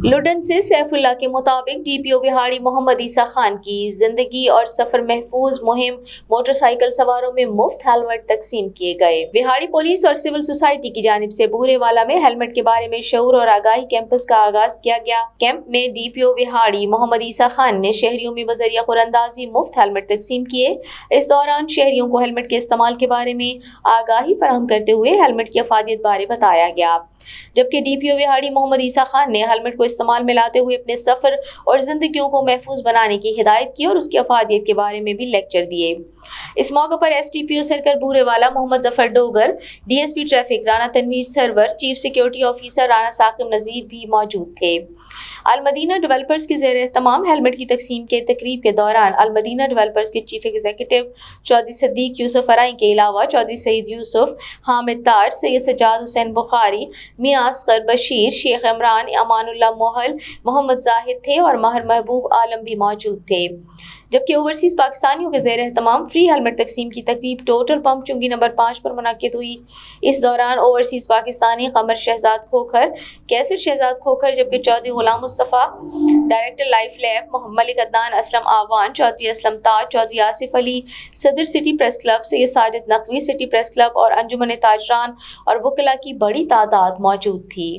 لڈن سے سیف اللہ کے مطابق ڈی پی او وہاڑی محمد عیسیٰ خان کی زندگی اور سفر محفوظ مہم موٹر سائیکل سواروں میں مفت ہیلمٹ تقسیم کیے گئے۔ وہاڑی پولیس اور سول سوسائٹی کی جانب سے بورے والا میں ہیلمٹ کے بارے میں شعور اور آگاہی کیمپس کا آغاز کیا گیا۔ کیمپ میں ڈی پی او وہاڑی محمد عیسیٰ خان نے شہریوں میں بذریعہ قراندازی مفت ہیلمٹ تقسیم کیے۔ اس دوران شہریوں کو ہیلمٹ کے استعمال کے بارے میں آگاہی فراہم کرتے ہوئے ہیلمٹ کی افادیت بارے بتایا گیا، جبکہ ڈی پی او وہاڑی محمد عیسیٰ خان نے ہیلمٹ کو استعمال میں لاتے ہوئے اپنے سفر اور زندگیوں کو محفوظ بنانے کی ہدایت کی اور اس کی افادیت کے بارے میں بھی لیکچر دیے۔ اس موقع پر S T P O circle Burewala Muhammad Zafar Dogar, D S P traffic Rana Tanveer Sarwar, chief security officer Rana Saqib Nazir بھی موجود تھے۔ المدینہ ڈیولپرز کے زیر اہتمام ہیلمٹ کی تقسیم کے تقریب کے دوران المدینہ ڈیولپرز کے چیف ایگزیکٹو چودھری صدیق یوسف ارائیں کے علاوہ چودھری سعید یوسف، حامد تاج، سید سجاد حسین بخاری، میاں اصغر بشیر، شیخ عمران، امان اللہ محل، محمد زاہد تھے اور ماہر محبوب عالم بھی موجود تھے، جبکہ اوورسیز پاکستانیوں کے زیر اہتمام فری ہیلمٹ تقسیم کی تقریب ٹوٹل پمپ چنگی نمبر 5 پر منعقد ہوئی۔ اس دوران اوورسیز پاکستانی قمر شہزاد کھوکھر، کیسر شہزاد کھوکھر، جبکہ Chaudhry Ghulam Mustafa, director Life Lab, Malik Adnan Aslam Awan, Chaudhry Aslam Taj, Chaudhry Asif Ali, صدر city press club Syed Sajid Naqvi, city press club اور انجمن تاجران اور وکلاء کی بڑی تعداد موجود تھی۔